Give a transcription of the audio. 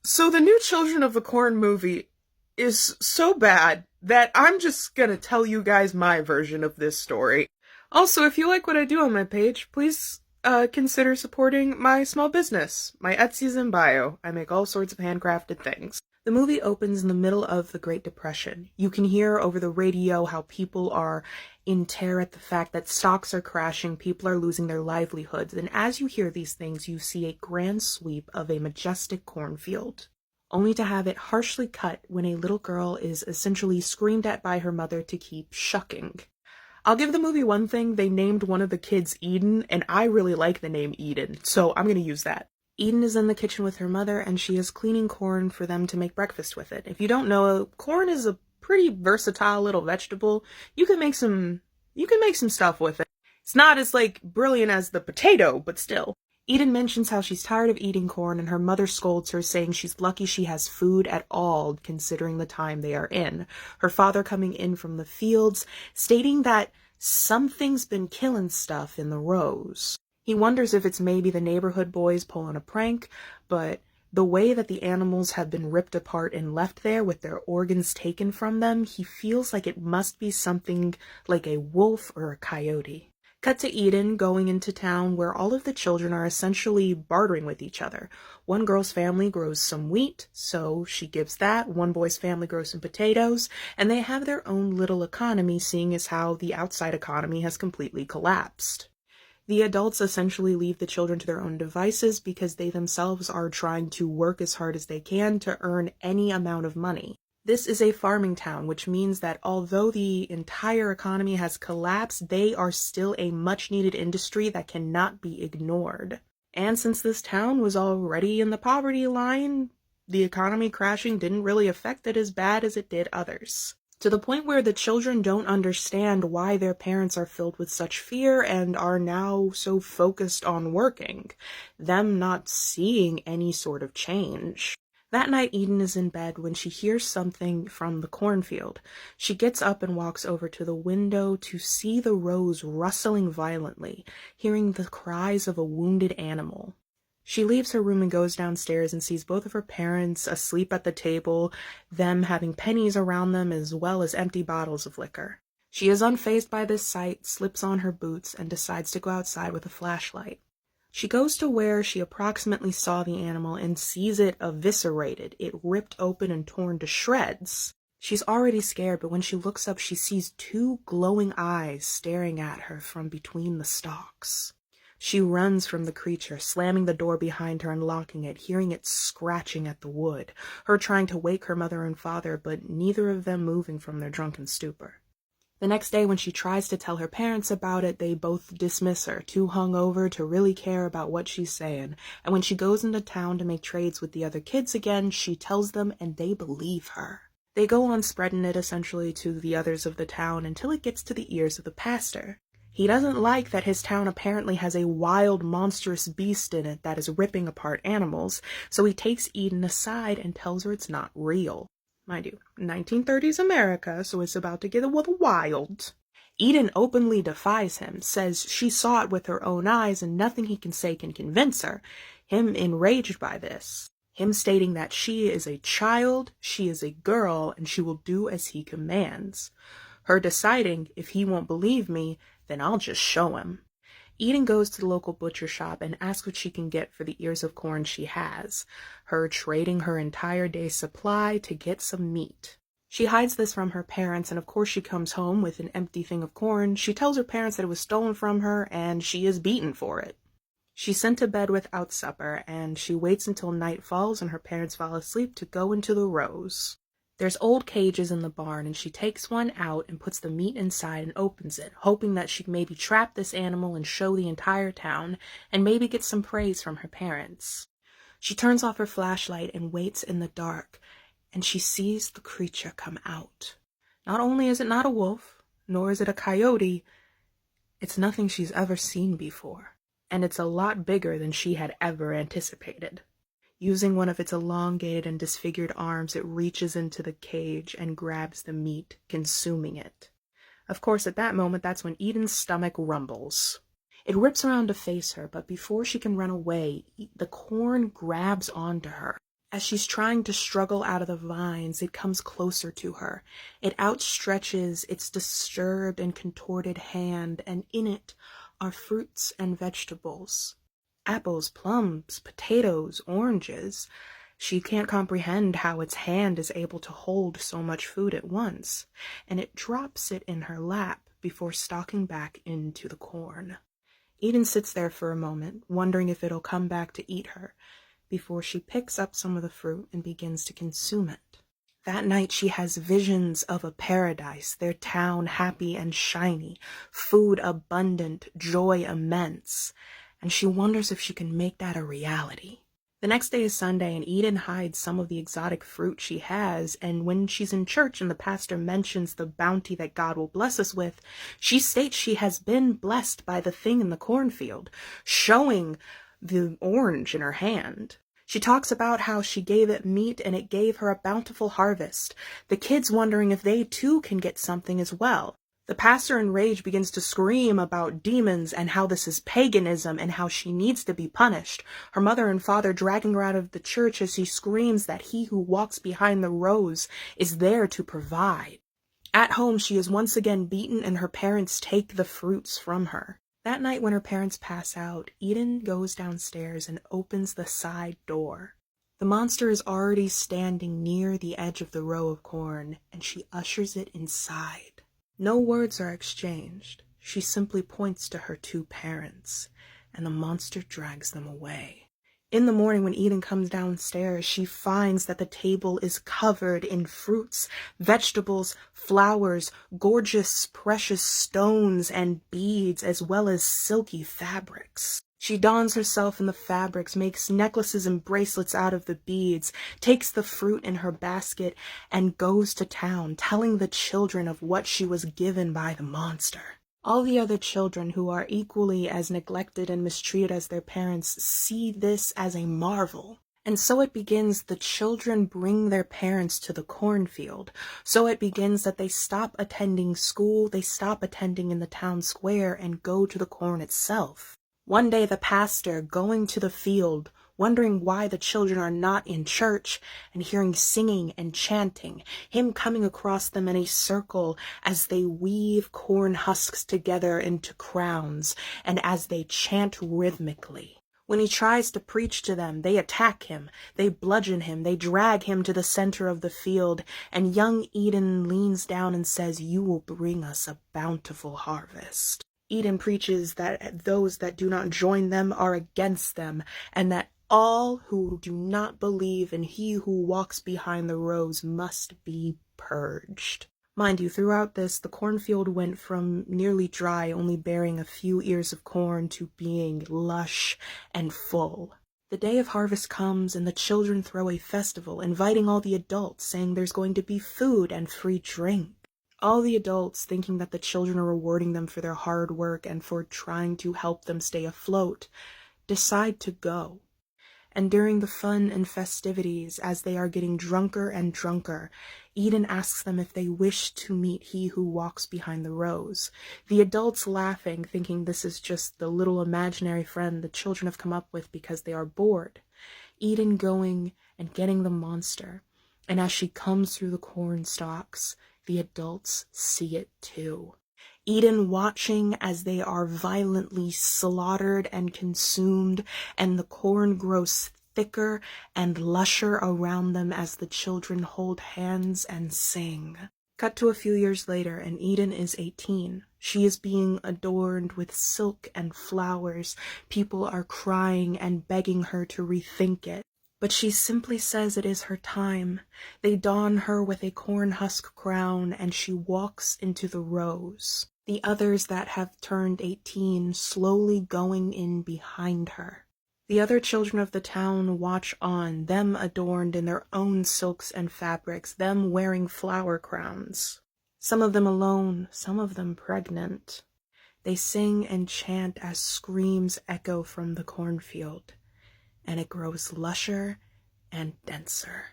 So the new Children of the Corn movie is so bad that I'm just gonna tell you guys my version of this story. Also, if you like what I do on my page, please consider supporting my small business. My Etsy's in bio. I make all sorts of handcrafted things. The movie opens in the middle of the Great Depression. You can hear over the radio how people are in terror at the fact that stocks are crashing, people are losing their livelihoods, and as you hear these things, you see a grand sweep of a majestic cornfield, only to have it harshly cut when a little girl is essentially screamed at by her mother to keep shucking. I'll give the movie one thing: they named one of the kids Eden, and I really like the name Eden, so I'm gonna use that. Eden is in the kitchen with her mother, and she is cleaning corn for them to make breakfast with it. If you don't know, corn is a pretty versatile little vegetable. You can make some stuff with it. It's not as brilliant as the potato, but still. Eden mentions how she's tired of eating corn, and her mother scolds her, saying she's lucky she has food at all, considering the time they are in. Her father coming in from the fields, stating that something's been killing stuff in the rows. He wonders if it's maybe the neighborhood boys pulling a prank, but the way that the animals have been ripped apart and left there with their organs taken from them, he feels like it must be something like a wolf or a coyote. Cut to Eden going into town where all of the children are essentially bartering with each other. One girl's family grows some wheat, so she gives that. One boy's family grows some potatoes, and they have their own little economy, seeing as how the outside economy has completely collapsed. The adults essentially leave the children to their own devices because they themselves are trying to work as hard as they can to earn any amount of money. This is a farming town, which means that although the entire economy has collapsed, they are still a much-needed industry that cannot be ignored. And since this town was already in the poverty line, the economy crashing didn't really affect it as bad as it did others. To the point where the children don't understand why their parents are filled with such fear and are now so focused on working, them not seeing any sort of change. That night, Eden is in bed when she hears something from the cornfield. She gets up and walks over to the window to see the rows rustling violently, hearing the cries of a wounded animal. She leaves her room and goes downstairs and sees both of her parents asleep at the table, them having pennies around them as well as empty bottles of liquor. She is unfazed by this sight, slips on her boots, and decides to go outside with a flashlight. She goes to where she approximately saw the animal and sees it eviscerated, it ripped open and torn to shreds. She's already scared, but when she looks up, she sees two glowing eyes staring at her from between the stalks. She runs from the creature, slamming the door behind her and locking it, hearing it scratching at the wood, her trying to wake her mother and father, but neither of them moving from their drunken stupor. The next day, when she tries to tell her parents about it, they both dismiss her, too hungover to really care about what she's saying. And when she goes into town to make trades with the other kids again, she tells them and they believe her. They go on spreading it essentially to the others of the town until it gets to the ears of the pastor. He doesn't like that his town apparently has a wild, monstrous beast in it that is ripping apart animals, so he takes Eden aside and tells her it's not real. Mind you, 1930s America, so it's about to get a little wild. Eden openly defies him, says she saw it with her own eyes and nothing he can say can convince her, him enraged by this. Him stating that she is a child, she is a girl, and she will do as he commands. Her deciding, if he won't believe me, then I'll just show him. Eden goes to the local butcher shop and asks what she can get for the ears of corn she has, her trading her entire day's supply to get some meat. She hides this from her parents, and of course she comes home with an empty thing of corn. She tells her parents that it was stolen from her, and she is beaten for it. She's sent to bed without supper, and she waits until night falls and her parents fall asleep to go into the rows. There's old cages in the barn, and she takes one out and puts the meat inside and opens it, hoping that she can maybe trap this animal and show the entire town, and maybe get some praise from her parents. She turns off her flashlight and waits in the dark, and she sees the creature come out. Not only is it not a wolf, nor is it a coyote, it's nothing she's ever seen before, and it's a lot bigger than she had ever anticipated. Using one of its elongated and disfigured arms, it reaches into the cage and grabs the meat, consuming it. Of course, at that moment, that's when Eden's stomach rumbles. It rips around to face her, but before she can run away, the corn grabs onto her. As she's trying to struggle out of the vines, it comes closer to her. It outstretches its disturbed and contorted hand, and in it are fruits and vegetables. Apples, plums, potatoes, oranges. She can't comprehend how its hand is able to hold so much food at once, and it drops it in her lap before stalking back into the corn. Eden sits there for a moment, wondering if it'll come back to eat her, before she picks up some of the fruit and begins to consume it. That night she has visions of a paradise, their town happy and shiny, food abundant, joy immense, and she wonders if she can make that a reality. The next day is Sunday, and Eden hides some of the exotic fruit she has, and when she's in church and the pastor mentions the bounty that God will bless us with, she states she has been blessed by the thing in the cornfield, showing the orange in her hand. She talks about how she gave it meat and it gave her a bountiful harvest, the kids wondering if they too can get something as well. The pastor in rage begins to scream about demons and how this is paganism and how she needs to be punished, her mother and father dragging her out of the church as she screams that he who walks behind the rows is there to provide. At home, she is once again beaten and her parents take the fruits from her. That night when her parents pass out, Eden goes downstairs and opens the side door. The monster is already standing near the edge of the row of corn, and she ushers it inside. No words are exchanged. She simply points to her two parents, and the monster drags them away. In the morning, when Eden comes downstairs, she finds that the table is covered in fruits, vegetables, flowers, gorgeous, precious stones and beads, as well as silky fabrics. She dons herself in the fabrics, makes necklaces and bracelets out of the beads, takes the fruit in her basket, and goes to town, telling the children of what she was given by the monster. All the other children, who are equally as neglected and mistreated as their parents, see this as a marvel. And so it begins. The children bring their parents to the cornfield. So it begins that they stop attending school, they stop attending in the town square, and go to the corn itself. One day the pastor, going to the field, wondering why the children are not in church, and hearing singing and chanting, him coming across them in a circle as they weave corn husks together into crowns, and as they chant rhythmically. When he tries to preach to them, they attack him, they bludgeon him, they drag him to the center of the field, and young Eden leans down and says, "You will bring us a bountiful harvest." Eden preaches that those that do not join them are against them, and that all who do not believe in he who walks behind the rows must be purged. Mind you, throughout this, the cornfield went from nearly dry, only bearing a few ears of corn, to being lush and full. The day of harvest comes, and the children throw a festival, inviting all the adults, saying there's going to be food and free drink. All the adults, thinking that the children are rewarding them for their hard work and for trying to help them stay afloat, decide to go. And during the fun and festivities, as they are getting drunker and drunker, Eden asks them if they wish to meet he who walks behind the rows. The adults laughing, thinking this is just the little imaginary friend the children have come up with because they are bored. Eden going and getting the monster, and as she comes through the corn stalks, the adults see it too. Eden watching as they are violently slaughtered and consumed, and the corn grows thicker and lusher around them as the children hold hands and sing. Cut to a few years later, and Eden is 18. She is being adorned with silk and flowers. People are crying and begging her to rethink it. But she simply says it is her time. They don her with a corn husk crown, and she walks into the rows. The others that have turned 18 slowly going in behind her. The other children of the town watch on, them adorned in their own silks and fabrics, them wearing flower crowns. Some of them alone, some of them pregnant. They sing and chant as screams echo from the cornfield, and it grows lusher and denser.